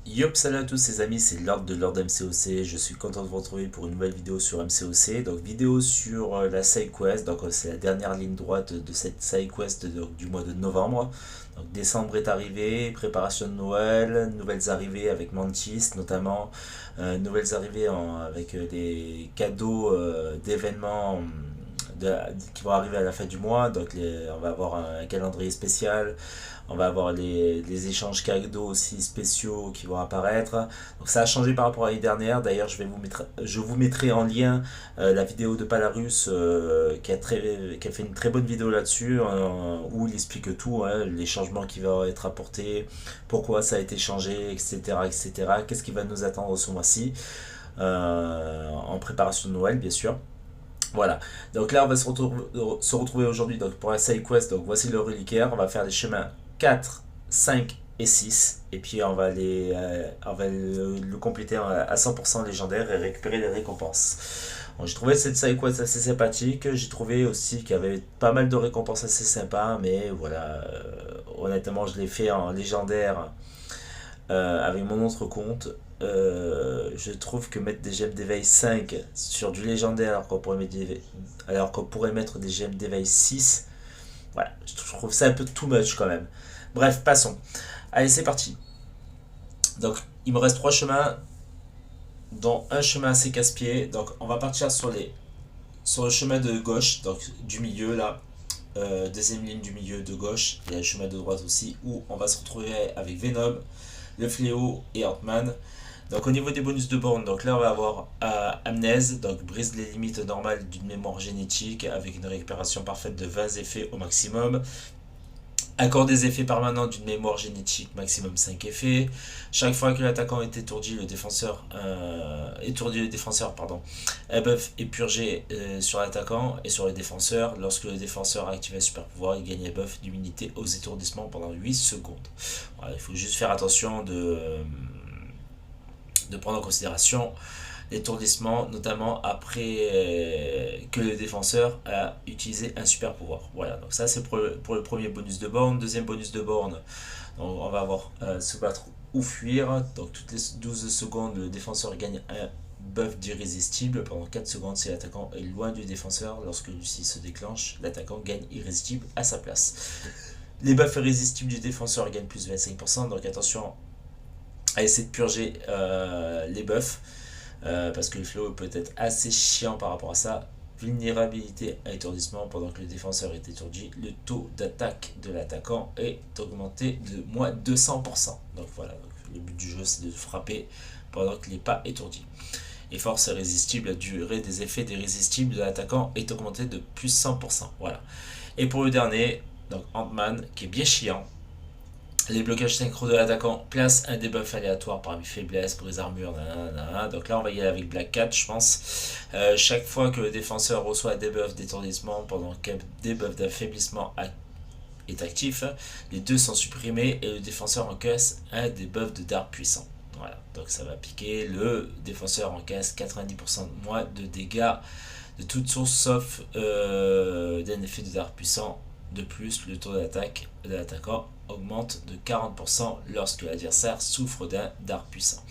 Yop, salut à tous les amis, c'est Lord MCOC. Je suis content de vous retrouver pour une nouvelle vidéo sur MCOC. Donc vidéo sur la side quest, donc c'est la dernière ligne droite de cette side quest du mois de novembre. Donc décembre est arrivé, préparation de Noël, nouvelles arrivées avec Mantis notamment, nouvelles arrivées avec des cadeaux d'événements qui vont arriver à la fin du mois. Donc on va avoir un calendrier spécial. On va avoir les échanges cadeaux aussi spéciaux qui vont apparaître. Donc ça a changé par rapport à l'année dernière. D'ailleurs, je vous mettrai en lien la vidéo de Palarus qui a fait une très bonne vidéo là-dessus où il explique tout, hein, les changements qui vont être apportés, pourquoi ça a été changé, etc. etc. Qu'est-ce qui va nous attendre ce mois-ci en préparation de Noël, bien sûr. Voilà, donc là on va se retrouver aujourd'hui donc, pour la side quest. Donc voici le reliquaire, on va faire les chemins 4, 5 et 6. Et puis on va le compléter à 100% légendaire et récupérer les récompenses. Bon, j'ai trouvé cette side quest assez sympathique. J'ai trouvé aussi qu'il y avait pas mal de récompenses assez sympas. Mais voilà, honnêtement je l'ai fait en légendaire avec mon autre compte. Je trouve que mettre des gemmes d'éveil 5 sur du légendaire alors qu'on pourrait mettre des gemmes d'éveil 6, voilà, je trouve ça un peu too much quand même. Bref, passons. Allez, c'est parti. Donc, il me reste 3 chemins, dont un chemin assez casse-pied. Donc, on va partir sur le chemin de gauche, donc du milieu là. Deuxième ligne du milieu de gauche. Il y a le chemin de droite aussi, où on va se retrouver avec Venom, le Fléau et Ant-Man. Donc au niveau des bonus de borne, donc là on va avoir Amnèse, donc brise les limites normales d'une mémoire génétique avec une récupération parfaite de 20 effets au maximum. Accord des effets permanents d'une mémoire génétique, maximum 5 effets. Chaque fois que l'attaquant est étourdi, le défenseur, pardon, un buff est purgé sur l'attaquant et sur le défenseur. Lorsque le défenseur active un super pouvoir, il gagne un buff d'immunité aux étourdissements pendant 8 secondes. Voilà, il faut juste faire attention de prendre en considération l'étourdissement, notamment après que le défenseur a utilisé un super pouvoir. Voilà, donc ça c'est pour le premier bonus de borne. Deuxième bonus de borne, donc on va avoir se battre ou fuir. Donc toutes les 12 secondes, le défenseur gagne un buff d'irrésistible pendant 4 secondes si l'attaquant est loin du défenseur. Lorsque celui-ci se déclenche, l'attaquant gagne irrésistible à sa place. Les buffs irrésistibles du défenseur gagnent plus 25%, donc attention à essayer de purger les buffs parce que le flow peut être assez chiant par rapport à ça. Vulnérabilité à étourdissement pendant que le défenseur est étourdi, le taux d'attaque de l'attaquant est augmenté de moins 200%. Donc voilà, donc le but du jeu c'est de frapper pendant qu'il n'est pas étourdi. Et force irrésistible, la durée des effets d'irrésistible de l'attaquant est augmentée de plus 100%. Voilà. Et pour le dernier, donc Ant-Man qui est bien chiant. Les blocages synchro de l'attaquant placent un debuff aléatoire parmi faiblesse, brise armure, nanana. Donc là on va y aller avec Black Cat je pense. Chaque fois que le défenseur reçoit un debuff d'étourdissement pendant qu'un debuff d'affaiblissement est actif, les deux sont supprimés et le défenseur encaisse un debuff de dard puissant. Voilà, donc ça va piquer, le défenseur encaisse 90% de moins de dégâts de toute source sauf d'un effet de dard puissant. De plus, le taux d'attaque de l'attaquant augmente de 40% lorsque l'adversaire souffre d'un dard puissant.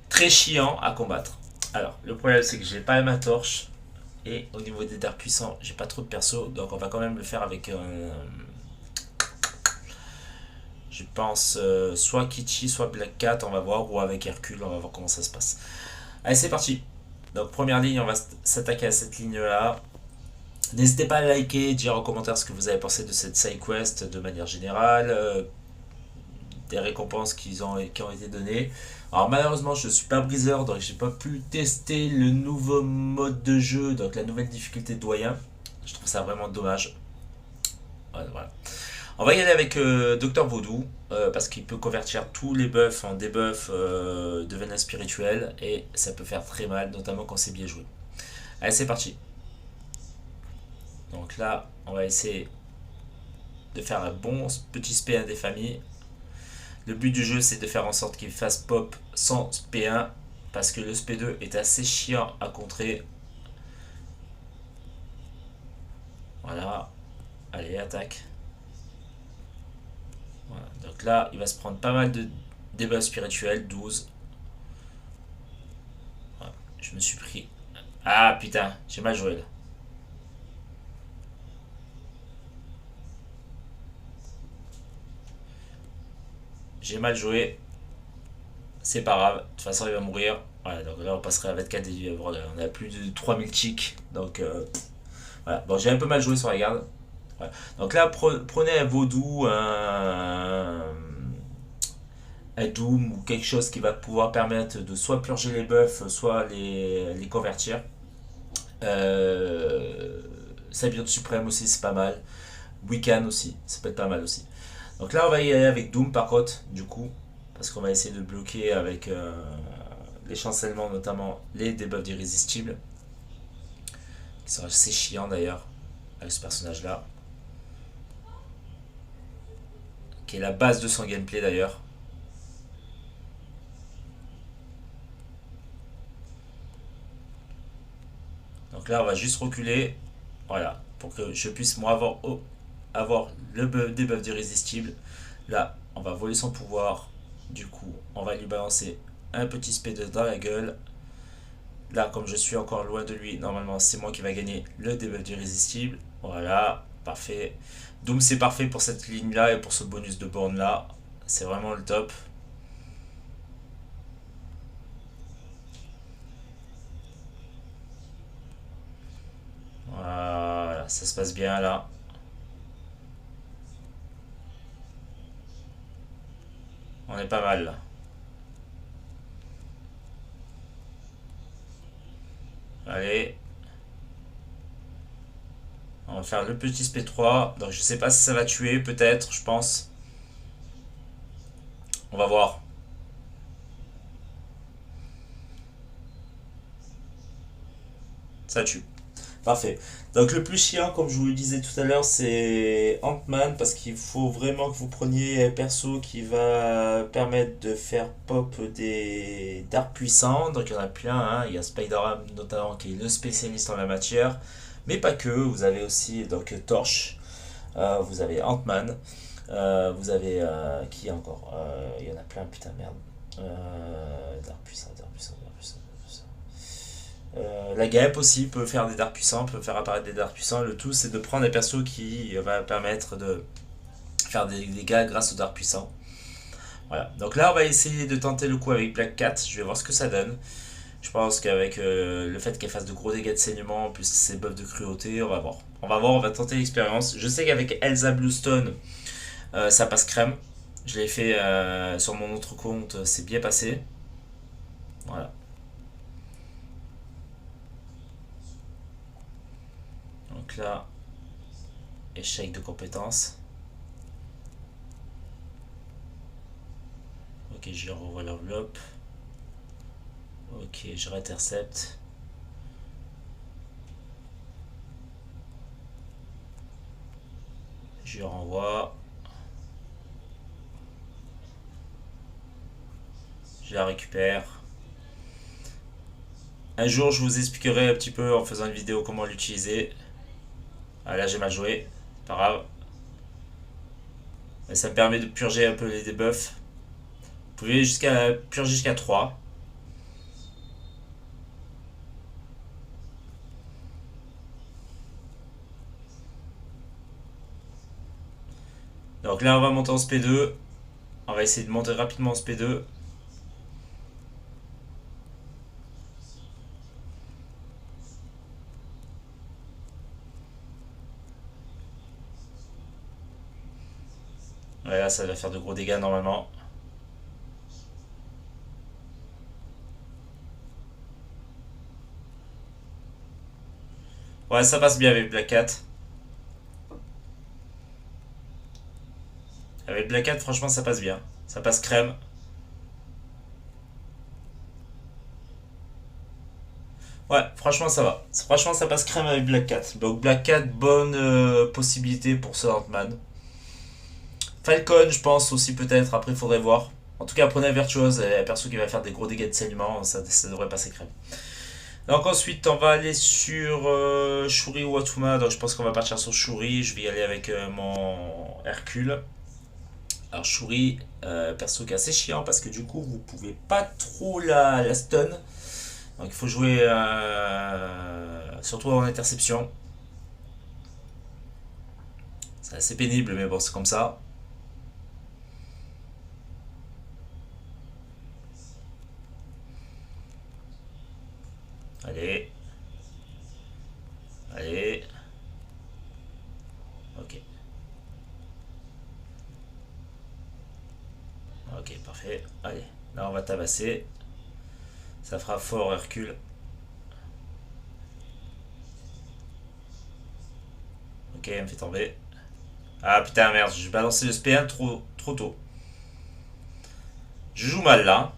Très chiant à combattre. Alors, le problème c'est que j'ai pas ma torche et au niveau des dards puissants, j'ai pas trop de perso, donc on va quand même le faire avec je pense soit Kichi, soit Black Cat, on va voir, ou avec Hercule, on va voir comment ça se passe. Allez, c'est parti. Donc première ligne, on va s'attaquer à cette ligne là. N'hésitez pas à liker, dire en commentaire ce que vous avez pensé de cette side quest de manière générale, des récompenses qui ont été données. Alors malheureusement je ne suis pas briseur donc j'ai pas pu tester le nouveau mode de jeu, donc la nouvelle difficulté de doyen. Je trouve ça vraiment dommage. Voilà. On va y aller avec Docteur Vaudou parce qu'il peut convertir tous les buffs en debuffs de venin spirituel et ça peut faire très mal, notamment quand c'est bien joué. Allez, c'est parti. Donc là, on va essayer de faire un bon petit SP1 des familles. Le but du jeu, c'est de faire en sorte qu'il fasse pop sans SP1 parce que le SP2 est assez chiant à contrer. Voilà. Allez, attaque. Voilà. Donc là, il va se prendre pas mal Debuff spirituel, 12. Ouais, je me suis pris. Ah putain, j'ai mal joué là. J'ai mal joué. C'est pas grave. De toute façon, il va mourir. Voilà, donc là, on passerait à 24 des. Voilà, on a plus de 3000 ticks. Donc, voilà. Bon, j'ai un peu mal joué sur la garde. Voilà. Donc là, prenez un vaudou, un doom ou quelque chose qui va pouvoir permettre de soit purger les buffs, soit les convertir. Sabiote suprême aussi, c'est pas mal. Wiccan aussi, ça peut être pas mal aussi. Donc là, on va y aller avec Doom par contre, du coup, parce qu'on va essayer de bloquer avec les chancellements, notamment les debuffs d'irrésistibles, qui sont assez chiants d'ailleurs, avec ce personnage-là, qui est la base de son gameplay d'ailleurs. Donc là, on va juste reculer, voilà, pour que je puisse moi avoir le debuff d'irrésistible. Là, on va voler son pouvoir. Du coup, on va lui balancer un petit spé2 dans la gueule. Là, comme je suis encore loin de lui, normalement, c'est moi qui va gagner le debuff d'irrésistible. Voilà, parfait. Doom, c'est parfait pour cette ligne-là et pour ce bonus de borne-là. C'est vraiment le top. Voilà, ça se passe bien là. On est pas mal là. Allez. On va faire le petit SP3. Donc je sais pas si ça va tuer, peut-être, je pense. On va voir. Ça tue. Parfait. Donc le plus chiant, comme je vous le disais tout à l'heure, c'est Ant-Man parce qu'il faut vraiment que vous preniez un perso qui va permettre de faire pop des dards puissants. Donc il y en a plein, hein. Il y a Spider-Man notamment qui est le spécialiste en la matière, mais pas que. Vous avez aussi donc Torche, vous avez Ant-Man, vous avez qui encore. Il y en a plein, putain merde. Dards puissants, dards puissants, dards puissants. La guêpe aussi peut faire des dards puissants, peut faire apparaître des dards puissants. Le tout, c'est de prendre des persos qui va permettre de faire des dégâts grâce aux dards puissants. Voilà. Donc là, on va essayer de tenter le coup avec Black Cat. Je vais voir ce que ça donne. Je pense qu'avec le fait qu'elle fasse de gros dégâts de saignement, plus ses buffs de cruauté, on va voir. On va voir, on va tenter l'expérience. Je sais qu'avec Elsa Bluestone, ça passe crème. Je l'ai fait sur mon autre compte, c'est bien passé. Voilà. Donc là, échec de compétence. Ok, je revois l'enveloppe. Ok, je réintercepte. Je renvoie. Je la récupère. Un jour, je vous expliquerai un petit peu en faisant une vidéo comment l'utiliser. Ah, là, j'ai mal joué. Pas grave. Mais ça me permet de purger un peu les debuffs. Vous pouvez purger jusqu'à 3. Donc là, on va monter en SP2. On va essayer de monter rapidement en SP2. Ouais, là, ça va faire de gros dégâts normalement. Ouais, ça passe bien avec Black Cat. Avec Black Cat, franchement, ça passe bien. Ça passe crème. Ouais, franchement, ça va. Franchement, ça passe crème avec Black Cat. Donc, Black Cat, bonne possibilité pour ce Ant-Man. Falcon, je pense aussi peut-être. Après, il faudrait voir. En tout cas, prenez Virtuose, un perso qui va faire des gros dégâts de saignement. Ça devrait passer crème. Donc ensuite, on va aller sur Shuri ou Atuma. Donc je pense qu'on va partir sur Shuri. Je vais y aller avec mon Hercule. Alors Shuri, perso qui est assez chiant parce que du coup vous pouvez pas trop la stun. Donc il faut jouer surtout en interception. C'est assez pénible mais bon c'est comme ça. Allez, allez. Ok, ok parfait. Allez, là on va tabasser. Ça fera fort Hercule. Ok, elle me fait tomber. Ah putain merde, j'ai balancé le SP1 trop tôt. Je joue mal là.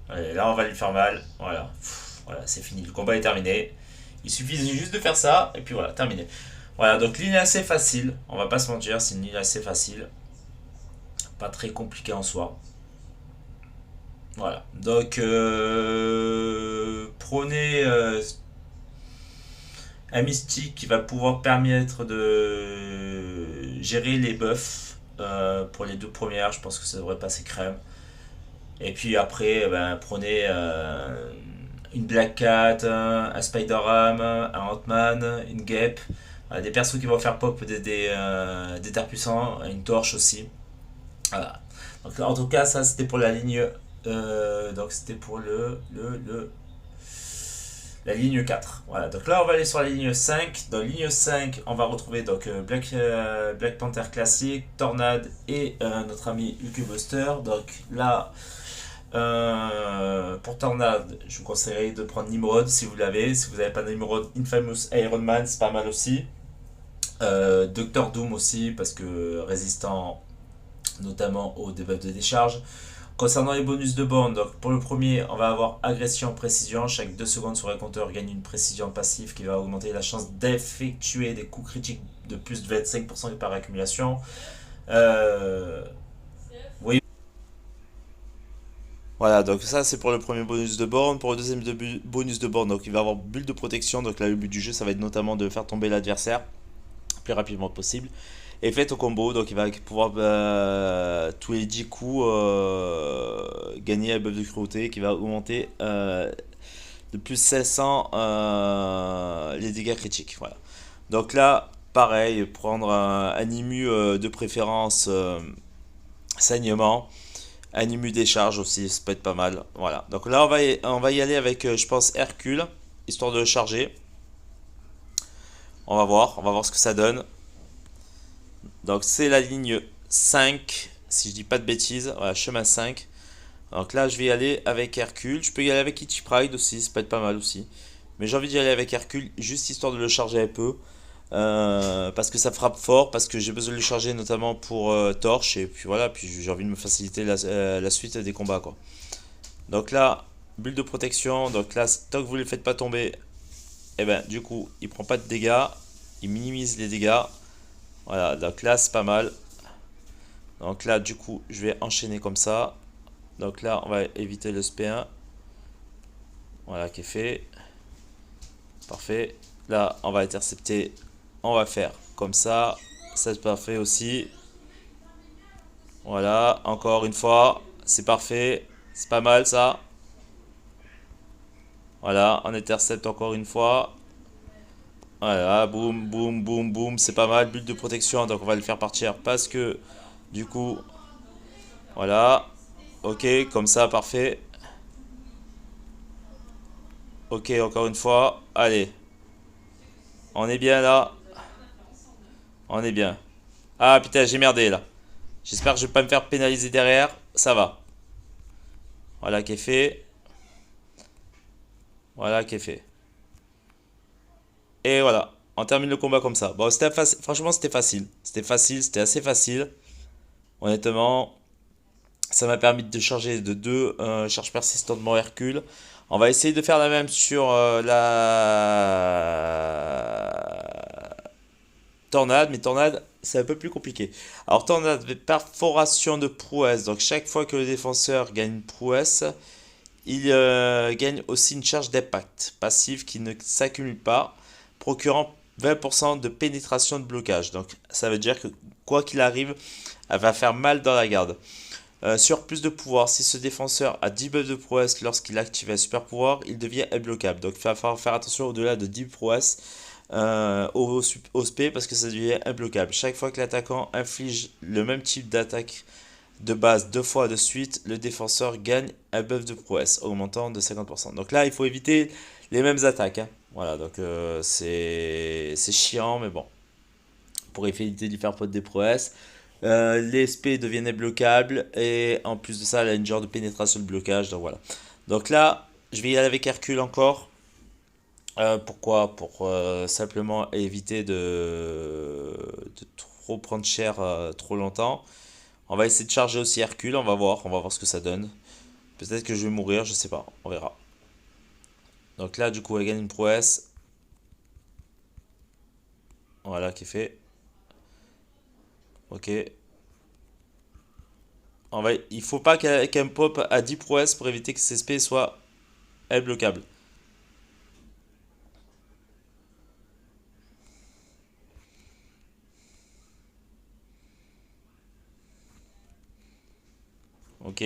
Allez, là on va lui faire mal. Voilà. Voilà, c'est fini. Le combat est terminé. Il suffit juste de faire ça. Et puis voilà, terminé. Voilà, donc ligne assez facile. On va pas se mentir, c'est une ligne assez facile. Pas très compliqué en soi. Voilà. Donc prenez un mystique qui va pouvoir permettre de gérer les buffs pour les deux premières. Je pense que ça devrait passer crème. Et puis après, ben, prenez une Black Cat, un Spider-Ham, un Ant-Man, une Guêpe. Voilà, des persos qui vont faire pop des terres puissants, une torche aussi. Voilà. Donc, en tout cas, ça c'était pour la ligne. Donc c'était pour la ligne 4. Voilà. Donc là, on va aller sur la ligne 5. Dans la ligne 5, on va retrouver donc Black Panther classique, Tornade et notre ami Hulk Buster. Donc là, pour Tornade, je vous conseillerais de prendre Nimrod si vous l'avez. Si vous n'avez pas Nimrod, Infamous Iron Man, c'est pas mal aussi. Doctor Doom aussi, parce que résistant notamment aux debuffs de décharge. Concernant les bonus de borne, donc pour le premier, on va avoir agression, précision. Chaque 2 secondes sur un compteur gagne une précision passive qui va augmenter la chance d'effectuer des coups critiques de plus de 25% par accumulation. Oui. Voilà, donc ça c'est pour le premier bonus de borne. Pour le deuxième bonus de borne, donc il va avoir bulle de protection. Donc là, le but du jeu, ça va être notamment de faire tomber l'adversaire le plus rapidement possible. Et faites au combo, donc il va pouvoir tous les 10 coups gagner un buff de cruauté qui va augmenter de plus 1600 les dégâts critiques. Voilà. Donc là, pareil, prendre un Imu de préférence saignement, un Imu décharge aussi, ça peut être pas mal. Voilà. Donc là, on va y aller avec, je pense, Hercule, histoire de le charger. On va voir ce que ça donne. Donc c'est la ligne 5, si je dis pas de bêtises, voilà, chemin 5. Donc là je vais y aller avec Hercule, je peux y aller avec Itchy Pride aussi, ça peut être pas mal aussi. Mais j'ai envie d'y aller avec Hercule, juste histoire de le charger un peu. Parce que ça frappe fort, parce que j'ai besoin de le charger notamment pour Torche, et puis voilà, puis j'ai envie de me faciliter la suite des combats quoi. Donc là, bulle de protection, donc là, tant que vous ne le faites pas tomber, et ben du coup, il prend pas de dégâts, il minimise les dégâts. Voilà, donc là c'est pas mal. Donc là du coup je vais enchaîner comme ça. Donc là on va éviter le SP1. Voilà qui est fait. Parfait. Là on va intercepter. On va faire comme ça. Ça c'est parfait aussi. Voilà, encore une fois. C'est parfait. C'est pas mal ça. Voilà, on intercepte encore une fois. Voilà, boum, boum, boum, boum. C'est pas mal. Bulle de protection. Donc on va le faire partir parce que du coup, voilà. Ok, comme ça, parfait. Ok, encore une fois. Allez, on est bien là. On est bien. Ah putain, j'ai merdé là. J'espère que je vais pas me faire pénaliser derrière. Ça va. Voilà qui est fait. Voilà qui est fait. Et voilà. On termine le combat comme ça. Bon, franchement, c'était facile. C'était facile, c'était assez facile. Honnêtement, ça m'a permis de charger de 2 charges persistantes de mon Hercule. On va essayer de faire la même sur la Tornade, mais Tornade, c'est un peu plus compliqué. Alors, Tornade, perforation de prouesse. Donc, chaque fois que le défenseur gagne une prouesse, Il gagne aussi une charge d'impact passive qui ne s'accumule pas, procurant 20% de pénétration de blocage. Donc ça veut dire que quoi qu'il arrive, elle va faire mal dans la garde. Sur plus de pouvoir, si ce défenseur a 10 buffs de prouesse lorsqu'il active un super pouvoir, il devient imbloquable. Donc il va falloir faire attention au-delà de 10 prouesses au SP parce que ça devient imbloquable. Chaque fois que l'attaquant inflige le même type d'attaque de base 2 fois de suite, le défenseur gagne un buff de prouesse augmentant de 50%. Donc là, il faut éviter les mêmes attaques, hein. Voilà, donc c'est chiant, mais bon, pour éviter de lui faire faute des prouesses. Les SP deviennent bloquables et en plus de ça, elle a une genre de pénétration de blocage. Donc voilà. Donc là, je vais y aller avec Hercule encore. Pourquoi? Pour simplement éviter de trop prendre cher trop longtemps. On va essayer de charger aussi Hercule, on va voir ce que ça donne. Peut-être que je vais mourir, je sais pas, on verra. Donc là, du coup, elle gagne une prouesse. Voilà, qui est fait. Ok. Il faut pas qu'elle me pop à 10 prouesses pour éviter que ses SP soient bloquables. Ok.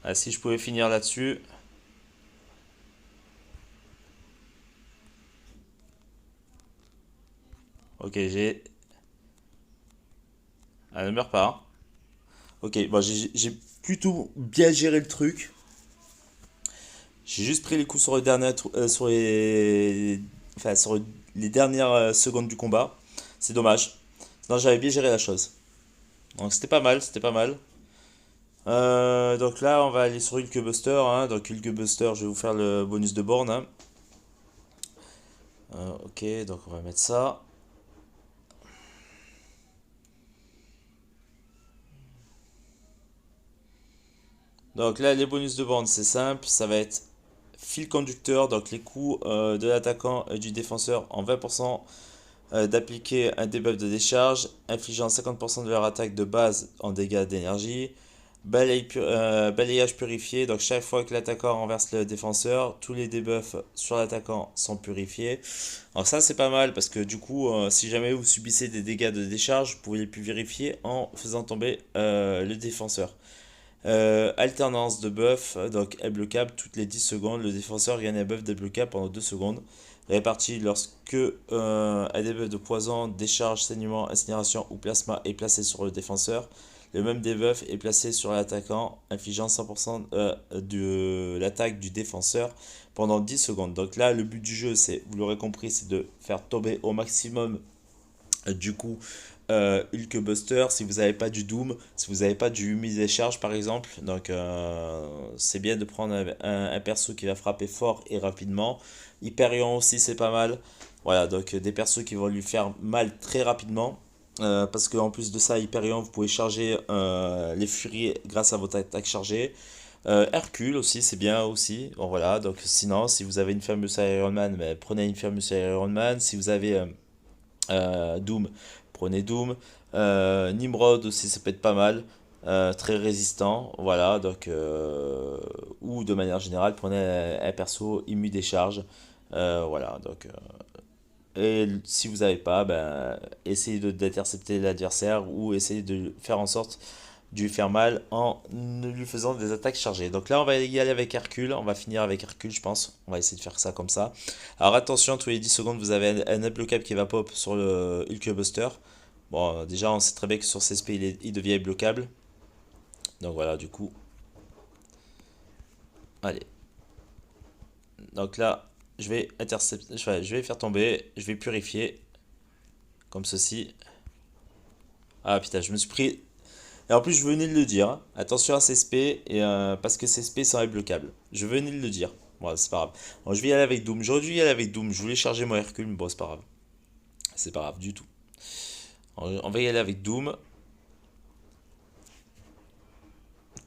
Ah, si je pouvais finir là-dessus. Ok, j'ai. Elle ne meurt pas, hein. Ok, bon, j'ai plutôt bien géré le truc. J'ai juste pris les coups sur sur les, enfin, sur les dernières secondes du combat. C'est dommage. Sinon, j'avais bien géré la chose. Donc, c'était pas mal, c'était pas mal. Donc là, on va aller sur Hulk Buster, hein. Donc, Hulk Buster, je vais vous faire le bonus de borne, hein. Ok, donc on va mettre ça. Donc là, les bonus de borne, c'est simple. Ça va être fil conducteur, donc les coups de l'attaquant et du défenseur en 20% d'appliquer un debuff de décharge, infligeant 50% de leur attaque de base en dégâts d'énergie. Balayage purifié, donc chaque fois que l'attaquant renverse le défenseur, tous les debuffs sur l'attaquant sont purifiés. Alors ça c'est pas mal parce que du coup, si jamais vous subissez des dégâts de décharge, vous pouvez les plus vérifier en faisant tomber le défenseur. Alternance de buff, donc imbloquable toutes les 10 secondes. Le défenseur gagne un buff débloquable pendant 2 secondes. Réparti lorsque un debuff de poison, décharge, saignement, incinération ou plasma est placé sur le défenseur. Le même debuff est placé sur l'attaquant, infligeant 100% de l'attaque du défenseur pendant 10 secondes. Donc là, le but du jeu, c'est, vous l'aurez compris, c'est de faire tomber au maximum du coup Hulk Buster si vous n'avez pas du Doom, si vous n'avez pas du Mise et Charge par exemple. Donc c'est bien de prendre un perso qui va frapper fort et rapidement. Hyperion aussi c'est pas mal. Voilà, donc des persos qui vont lui faire mal très rapidement. Parce qu'en plus de ça, Hyperion, vous pouvez charger les furies grâce à votre attaque chargée. Hercule aussi, c'est bien aussi. Bon, voilà, donc sinon, si vous avez une Infamous Iron Man, ben, prenez une Infamous Iron Man. Si vous avez Doom, prenez Doom. Nimrod aussi, ça peut être pas mal. Très résistant, voilà, donc ou de manière générale, prenez un perso immu des charges, voilà, donc et si vous n'avez pas, ben, essayez d'intercepter l'adversaire ou essayez de faire en sorte de lui faire mal en lui faisant des attaques chargées. Donc là, on va y aller avec Hercule. On va finir avec Hercule, je pense. On va essayer de faire ça comme ça. Alors attention, tous les 10 secondes, vous avez un imbloquable qui va pop sur le Hulk Buster. Bon, déjà, on sait très bien que sur CSP, il devient bloquable. Donc voilà, du coup. Allez. Donc là, je vais intercepter, enfin, je vais faire tomber, je vais purifier. Comme ceci. Ah putain, je me suis pris. Et en plus, je venais de le dire, hein. Attention à CSP, et, parce que CSP sont imbloquables. Je venais de le dire. Bon, c'est pas grave. Bon, je vais y aller avec Doom. J'aurais dû y aller avec Doom. Je voulais charger mon Hercule, mais bon, c'est pas grave. C'est pas grave du tout. On va y aller avec Doom.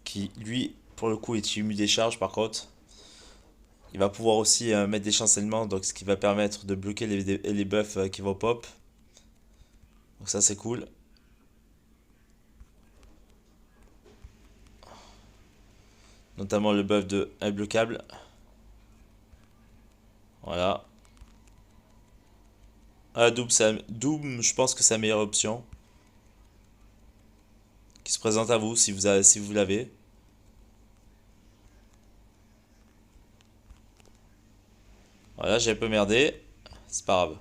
qui lui, pour le coup, est immu des charges par contre. Il va pouvoir aussi mettre des chancellements, donc ce qui va permettre de bloquer les buffs qui vont pop. Donc ça c'est cool. Notamment le buff de imbloquable. Voilà. Ah, Doom, je pense que c'est la meilleure option. Qui se présente à vous si vous l'avez. Voilà, j'ai un peu merdé. C'est pas grave.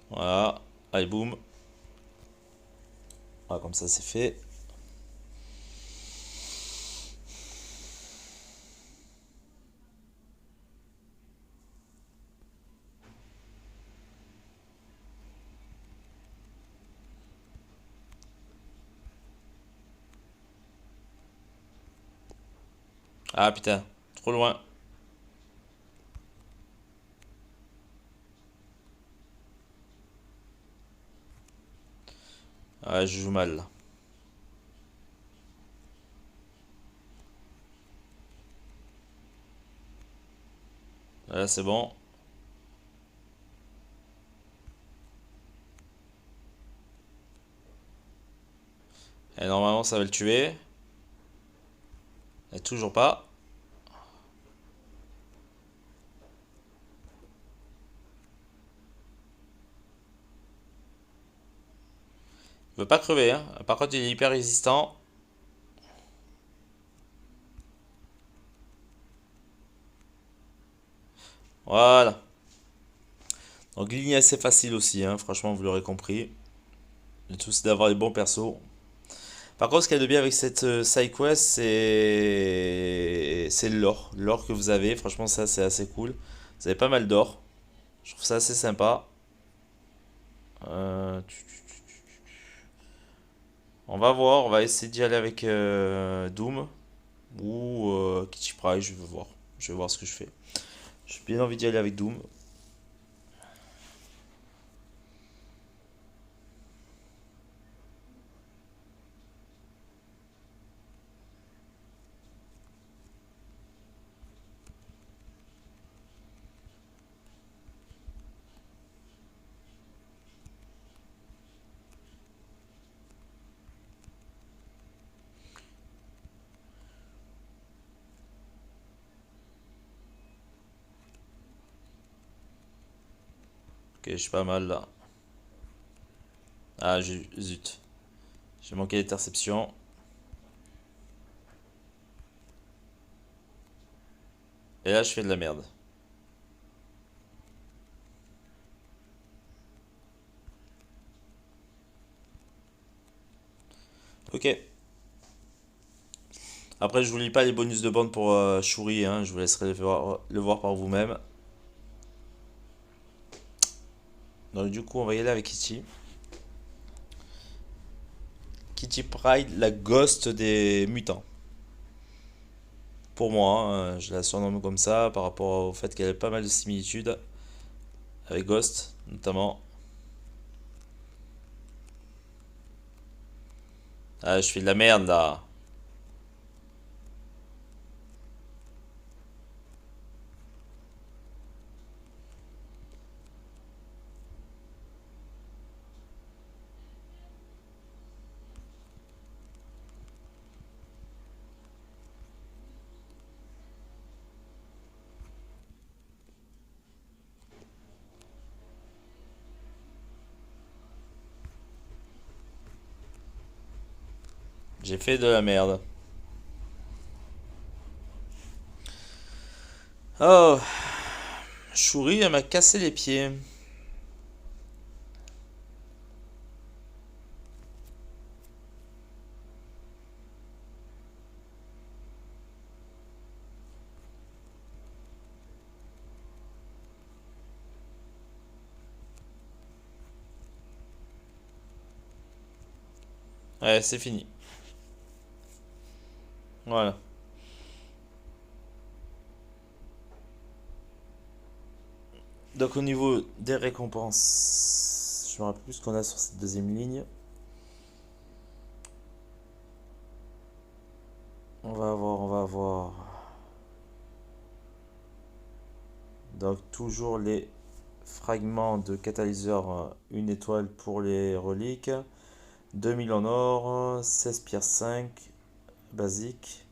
Voilà. Allez, boum. Voilà, comme ça c'est fait. Ah putain, trop loin. Ah, je joue mal là. Là, c'est bon. Et normalement, ça va le tuer. Et toujours pas. Il veut pas crever, hein. Par contre, il est hyper résistant. Voilà. Donc, ligne assez facile aussi, hein. Franchement, vous l'aurez compris. Le tout, c'est d'avoir les bons persos. Par contre, ce qu'il y a de bien avec cette side quest, c'est le lore. Le lore que vous avez, franchement, ça, c'est assez cool. Vous avez pas mal d'or. Je trouve ça assez sympa. Euh, on va voir, on va essayer d'y aller avec Doom ou Kitty Pryde, je vais voir. Je vais voir ce que je fais. J'ai bien envie d'y aller avec Doom. Ok, je suis pas mal là. Ah, zut. J'ai manqué l'interception. Et là, je fais de la merde. Ok. Après, je vous lis pas les bonus de bande pour Shuri, hein. Je vous laisserai le voir par vous-même. Donc, du coup, on va y aller avec Kitty. Kitty Pryde, la ghost des mutants. Pour moi, hein, je la surnomme comme ça par rapport au fait qu'elle a pas mal de similitudes avec Ghost, notamment. Ah, je fais de la merde là. J'ai fait de la merde. Oh, Shuri, elle m'a cassé les pieds. Ouais, c'est fini. Voilà. Donc au niveau des récompenses, Je me rappelle plus ce qu'on a sur cette deuxième ligne. On va voir, on va voir. Donc toujours les fragments de catalyseur, une étoile pour les reliques. 2000 en or, 16 pierres 5, basique.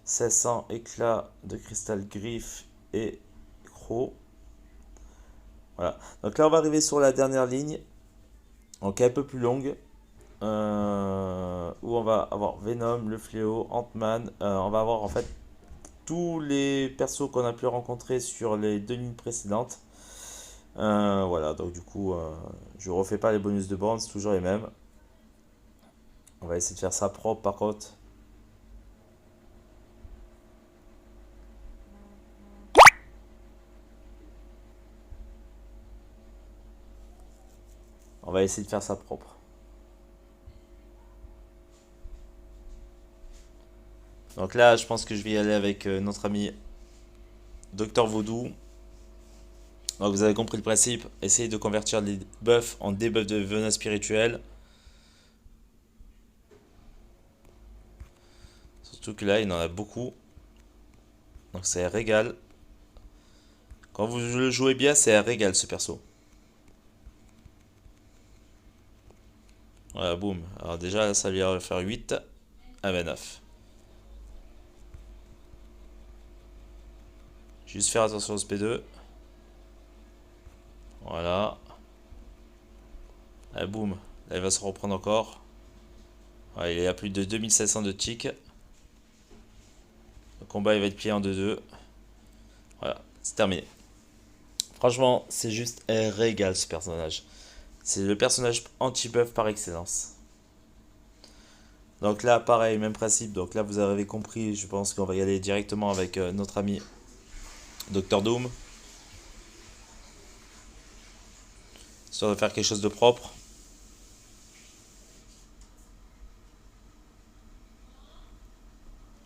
1600 éclats de cristal griffe et croc. Voilà. Donc là on va arriver sur la dernière ligne. Donc un peu plus longue. Où on va avoir Venom, le Fléau, Ant-Man. On va avoir en fait tous les persos qu'on a pu rencontrer sur les deux lignes précédentes. Voilà, donc du coup, je refais pas les bonus de borne, c'est toujours les mêmes. On va essayer de faire ça propre par contre. On va essayer de faire ça propre. Donc là, je pense que je vais y aller avec notre ami Docteur Vaudou. Donc vous avez compris le principe, essayez de convertir les buffs en debuffs de venin spirituel. Surtout que là, il en a beaucoup. Donc c'est un régal. Quand vous le jouez bien, c'est un régal ce perso. Voilà, boum. Alors déjà, ça lui va faire 8 à 29. Juste faire attention au SP2. Voilà. Allez, boum. Là, il va se reprendre encore. Ouais, il est à plus de 2700 de tick. Le combat, il va être plié en 2-2. Voilà, c'est terminé. Franchement, c'est juste un régal ce personnage. C'est le personnage anti-buff par excellence. Donc là, pareil, même principe. Donc là, vous avez compris, je pense qu'on va y aller directement avec notre ami Docteur Doom. Histoire de faire quelque chose de propre.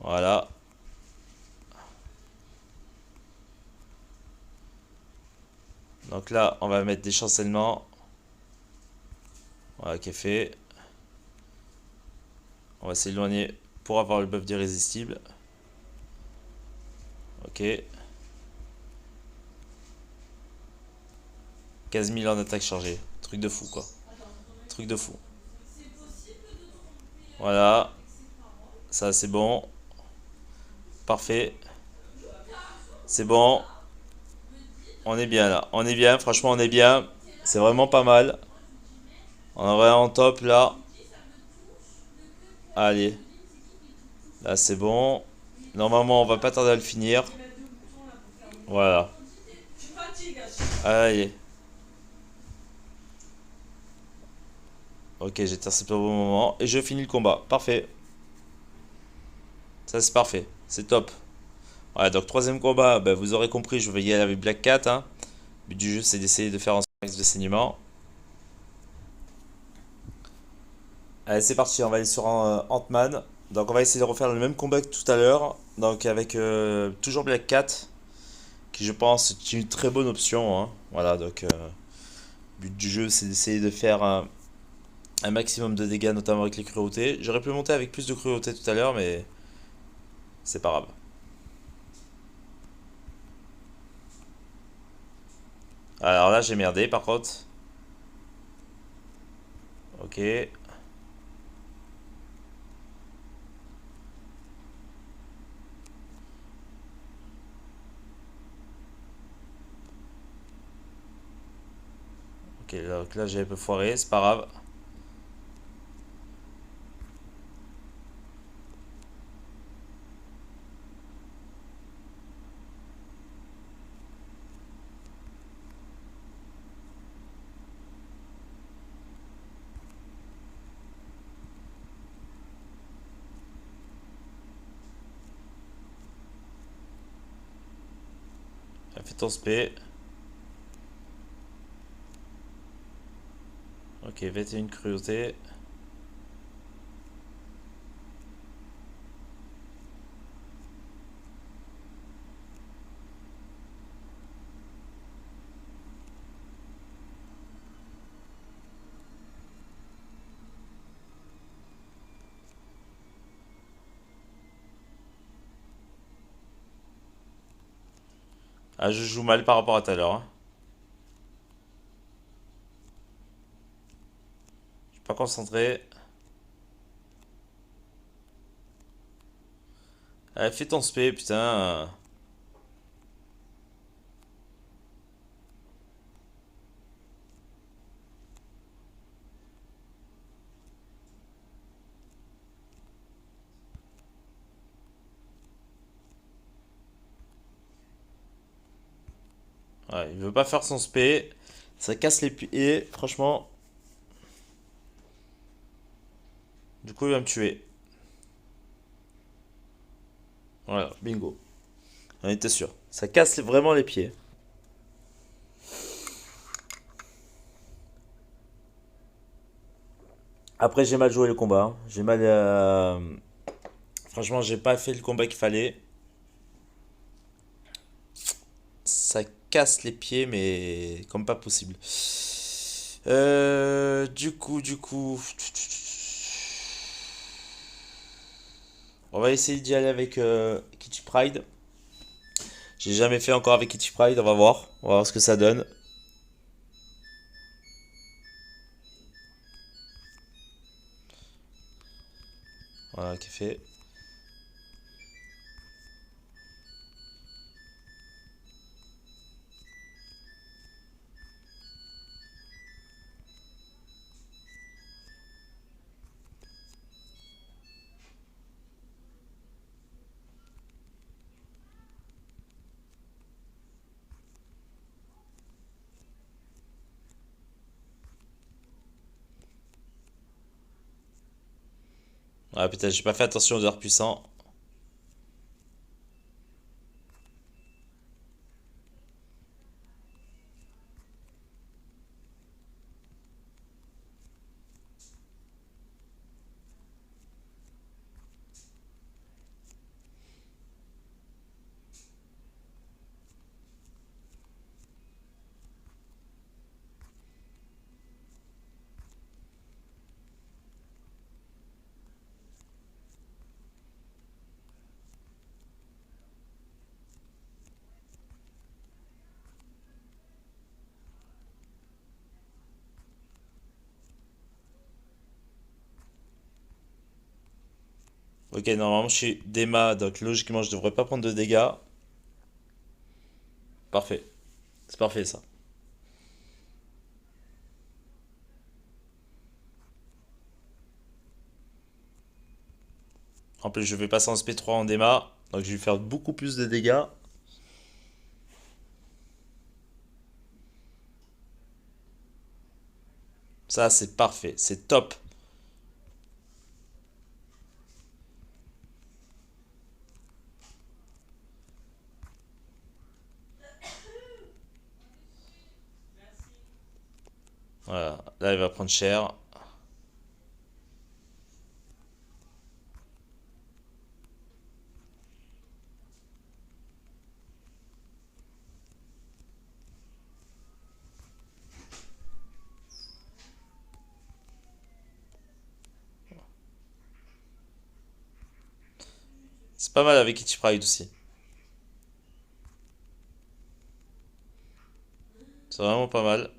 Voilà. Donc là, on va mettre des chancellements. Voilà, qui est fait. On va s'éloigner pour avoir le buff d'irrésistible. Ok. 15 000 en attaque chargée. Truc de fou, quoi. Truc de fou. Voilà. Ça, c'est bon. Parfait. C'est bon. On est bien, là. On est bien. Franchement, on est bien. C'est vraiment pas mal. On est vraiment top, là. Allez. Là, c'est bon. Normalement, on va pas tarder à le finir. Voilà. Allez. Ok, j'ai intercepté au bon moment. Et je finis le combat. Parfait. Ça, c'est parfait. C'est top. Voilà, donc troisième combat, bah, vous aurez compris, je vais y aller avec Black Cat. Hein. Le but du jeu, c'est d'essayer de faire un max de saignement. Allez, c'est parti, on va aller sur un Ant-Man. Donc, on va essayer de refaire le même combat que tout à l'heure. Donc, avec toujours Black Cat, qui je pense est une très bonne option. Hein. Voilà, donc, le but du jeu, c'est d'essayer de faire un maximum de dégâts, notamment avec les cruautés. J'aurais pu monter avec plus de cruauté tout à l'heure, mais c'est pas grave. Alors là, j'ai merdé par contre. Ok. Ok, donc là, j'ai un peu foiré, c'est pas grave. Fais ton spé. Ok, 21 cruauté. Ah, je joue mal par rapport à tout à l'heure, hein. Je suis pas concentré. Allez, fais ton spé, putain. Ouais, il veut pas faire son spé. Ça casse les pieds, franchement. Du coup, il va me tuer. Voilà, bingo. On était sûr. Ça casse vraiment les pieds. Après, j'ai mal joué le combat, hein. J'ai mal. Franchement, j'ai pas fait le combat qu'il fallait. Ça casse les pieds, mais comme pas possible. Du coup. On va essayer d'y aller avec Kitty Pride. J'ai jamais fait encore avec Kitty Pride, on va voir. On va voir ce que ça donne. Voilà, qui fait. Ah putain, j'ai pas fait attention aux heures puissants. Ok, normalement je suis Dema, donc logiquement je devrais pas prendre de dégâts. Parfait. C'est parfait ça. En plus, je vais passer en SP3 en Dema, donc je vais lui faire beaucoup plus de dégâts. Ça, c'est parfait, c'est top. Voilà, là il va prendre cher. C'est pas mal avec Kitty Pride aussi. C'est vraiment pas mal.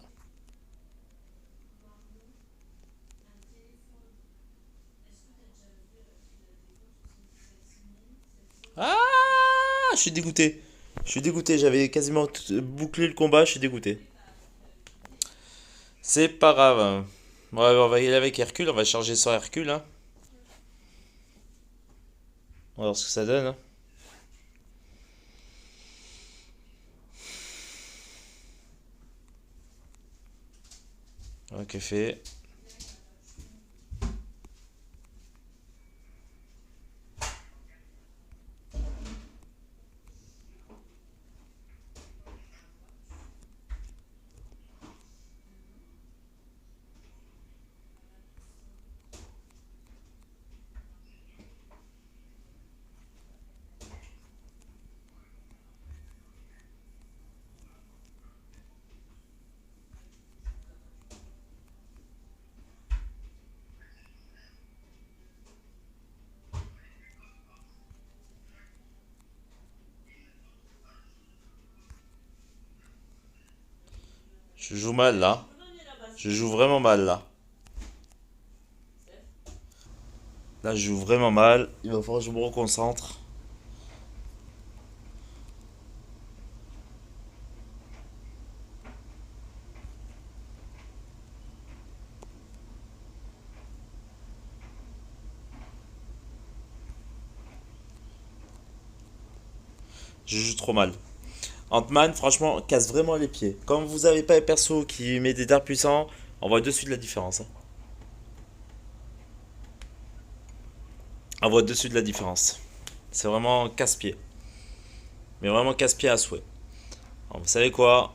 Ah, je suis dégoûté. Je suis dégoûté, j'avais quasiment bouclé le combat, je suis dégoûté. C'est pas grave. Ouais, on va y aller avec Hercule, on va charger sur Hercule, hein. On va voir ce que ça donne, hein. Ok, fait. Je joue mal là. Je joue vraiment mal là. Là, je joue vraiment mal. Il va falloir que je me reconcentre. Je joue trop mal. Ant-Man, franchement, casse vraiment les pieds. Quand vous avez pas un perso qui met des dards puissants, on voit de suite la différence, hein. On voit de suite la différence. C'est vraiment casse-pied. Mais vraiment casse-pied à souhait. Alors, vous savez quoi?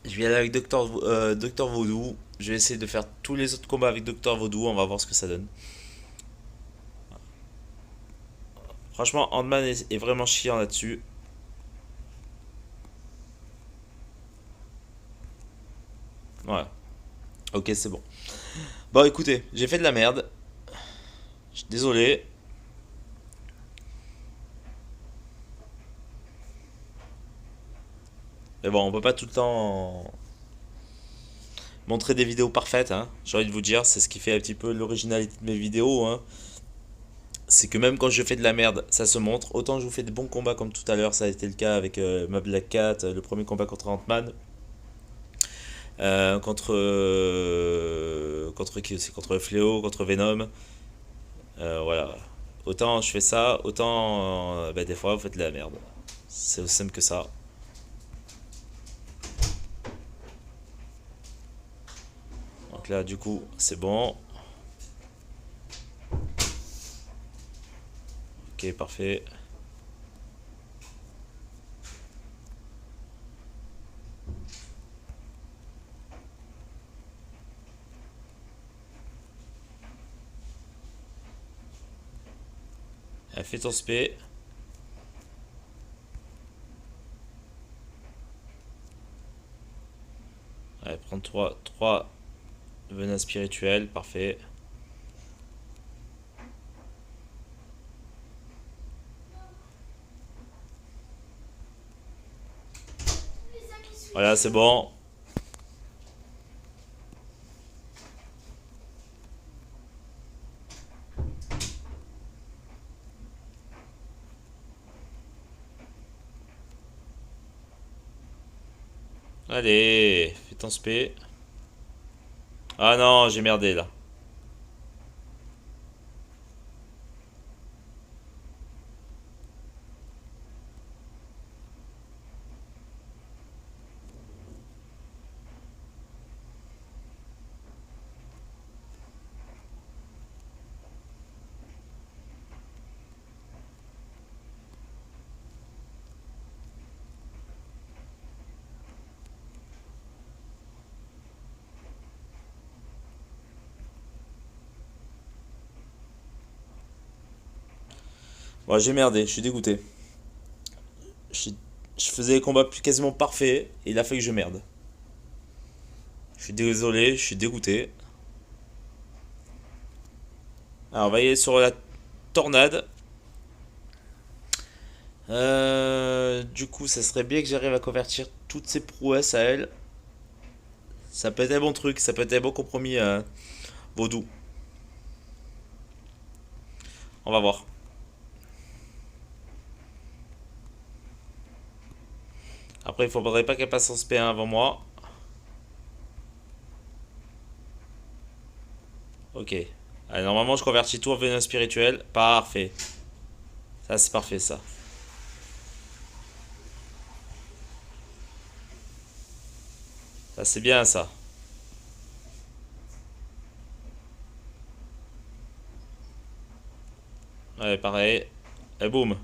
Je vais aller avec Docteur Vaudou. Je vais essayer de faire tous les autres combats avec Docteur Vaudou. On va voir ce que ça donne. Franchement, Ant-Man est vraiment chiant là-dessus. Ouais. Ok, c'est bon. Bon, écoutez, j'ai fait de la merde. Je suis désolé. Mais bon, on peut pas tout le temps montrer des vidéos parfaites, hein. J'ai envie de vous dire, c'est ce qui fait un petit peu l'originalité de mes vidéos, hein. C'est que même quand je fais de la merde, ça se montre. Autant je vous fais de bons combats comme tout à l'heure, ça a été le cas avec ma Black Cat, le premier combat contre Ant-Man. Contre qui aussi? Contre Fléau, contre Venom. Voilà. Autant je fais ça, autant bah, des fois vous faites de la merde. C'est aussi simple que ça. Donc là, du coup, c'est bon. Ok, parfait. Fais ton spé. Allez, prends 3 venin spirituel, parfait. Voilà, c'est bon. Allez, fais ton spé. Ah non, j'ai merdé là. Bon, j'ai merdé, je suis dégoûté. Je, je faisais les combats quasiment parfaits et il a fait que je merde. Je suis désolé, je suis dégoûté. Alors, on va y aller sur la tornade. Du coup, ça serait bien que j'arrive à convertir toutes ces prouesses à elle. Ça peut être un bon truc, ça peut être un bon compromis vaudou. On va voir. Après, il faudrait pas qu'elle passe en SP1 avant moi. Ok. Allez, normalement, je convertis tout en venin spirituel. Parfait. Ça, c'est parfait, ça. Ça, c'est bien, ça. Ouais, pareil. Et boum.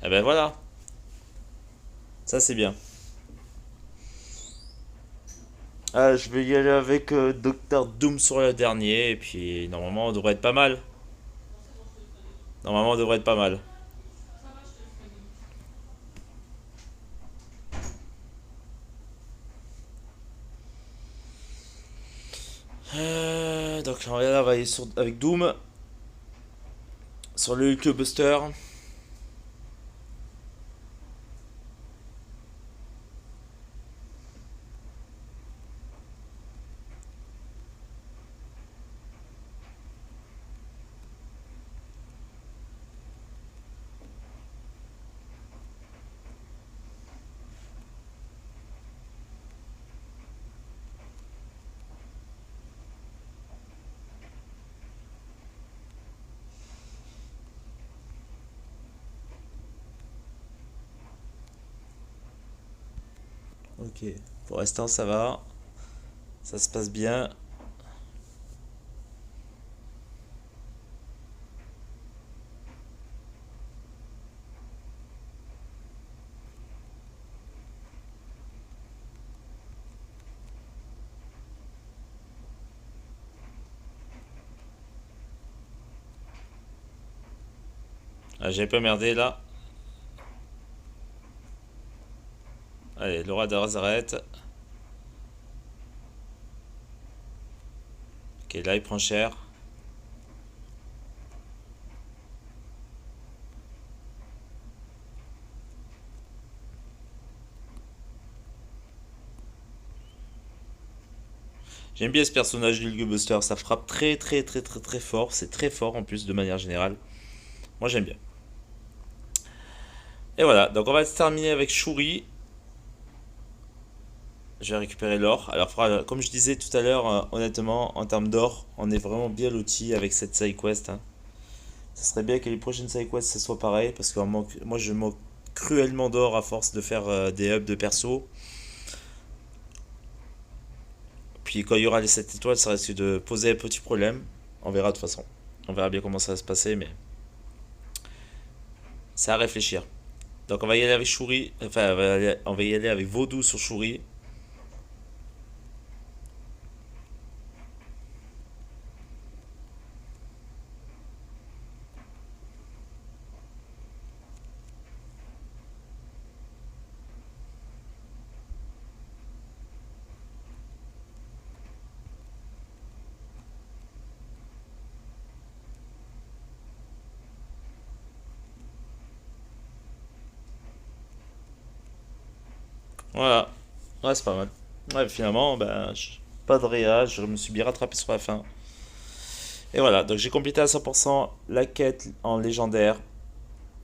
Et ben voilà. Ça, c'est bien. Ah, je vais y aller avec Docteur Doom sur le dernier. Et puis, normalement, on devrait être pas mal. Normalement, on devrait être pas mal. Donc, on va aller avec Doom. Sur le Hulk Buster. Ok, pour l'instant ça va, ça se passe bien. Ah, j'avais pas merdé là. Allez, le roi de Razareth. Ok, là il prend cher. J'aime bien ce personnage du Buster, ça frappe très très très très très fort, c'est très fort en plus de manière générale. Moi j'aime bien. Et voilà, donc on va se terminer avec Shuri. Je vais récupérer l'or. Alors comme je disais tout à l'heure, honnêtement, en termes d'or, on est vraiment bien loti avec cette side quest, hein. Ça serait bien que les prochaines side quests ce soit pareil, parce que moi je manque cruellement d'or à force de faire des hubs de perso. Puis quand il y aura les 7 étoiles, ça risque de poser un petit problème. On verra de toute façon. On verra bien comment ça va se passer, mais c'est à réfléchir. Donc on va y aller avec Shuri, enfin on va y aller avec Vaudou sur Shuri. Voilà, ouais c'est pas mal. Ouais, finalement, ben, pas de réa, je me suis bien rattrapé sur la fin. Et voilà, donc j'ai complété à 100% la quête en légendaire.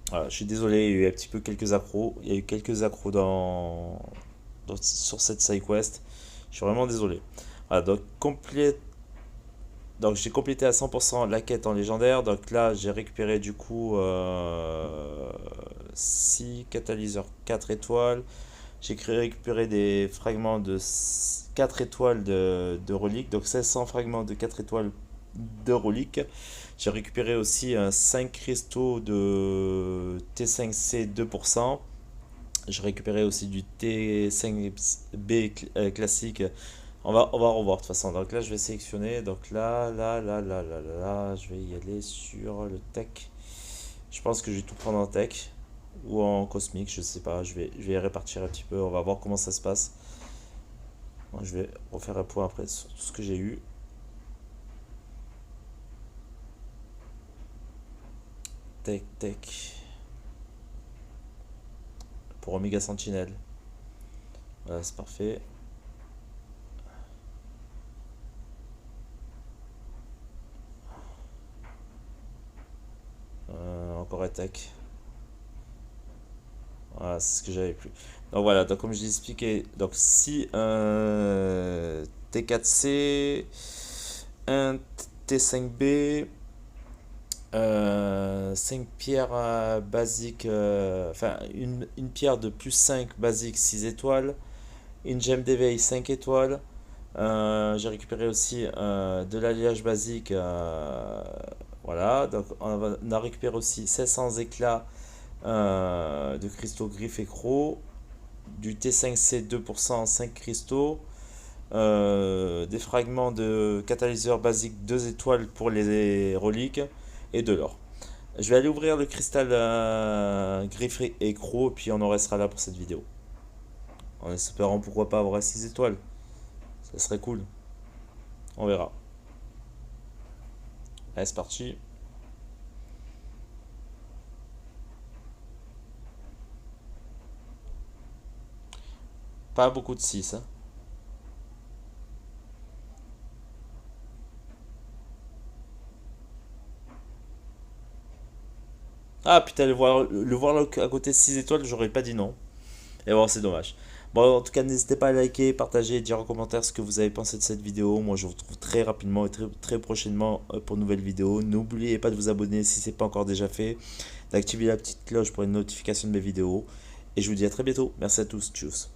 Voilà, je suis désolé, il y a eu un petit peu quelques accros. Il y a eu quelques accros sur cette side quest. Je suis vraiment désolé. Voilà, donc j'ai complété à 100% la quête en légendaire. Donc là, j'ai récupéré du coup 6 catalyseurs 4 étoiles. J'ai récupéré des fragments de 4 étoiles de reliques. Donc 1600 fragments de 4 étoiles de reliques. J'ai récupéré aussi 5 cristaux de T5C 2%. J'ai récupéré aussi du T5B classique. On va revoir de toute façon. Donc là, je vais sélectionner. Donc là, je vais y aller sur le tech. Je pense que je vais tout prendre en tech ou en cosmique, je sais pas. Je vais répartir un petit peu. On va voir comment ça se passe. Bon, je vais refaire un point après sur tout ce que j'ai eu. Tech, tech. Pour Omega Sentinel. Voilà, c'est parfait. Encore attaque. Voilà, c'est ce que j'avais plus. Donc voilà, donc comme je l'ai expliqué, donc si un T4C, un T5B, 5 pierres basiques, enfin une pierre de plus 5 basique 6 étoiles, une gemme d'éveil 5 étoiles. J'ai récupéré aussi de l'alliage basique. Voilà, donc on a récupéré aussi 700 éclats de cristaux griffes et crocs, du T5C 2% 5 cristaux, des fragments de catalyseur basique 2 étoiles pour les reliques et de l'or. Je vais aller ouvrir le cristal griffe et croc, et puis on en restera là pour cette vidéo. En espérant pourquoi pas avoir 6 étoiles. Ça serait cool. On verra. Allez, c'est parti. Pas beaucoup de 6, hein. Ah putain, le voir là à côté de 6 étoiles, j'aurais pas dit non. Et bon, c'est dommage. Bon, en tout cas, n'hésitez pas à liker, partager et dire en commentaire ce que vous avez pensé de cette vidéo. Moi, je vous retrouve très rapidement et très, très prochainement pour une nouvelle vidéo. N'oubliez pas de vous abonner si ce n'est pas encore déjà fait, d'activer la petite cloche pour une notification de mes vidéos. Et je vous dis à très bientôt. Merci à tous. Tchuss.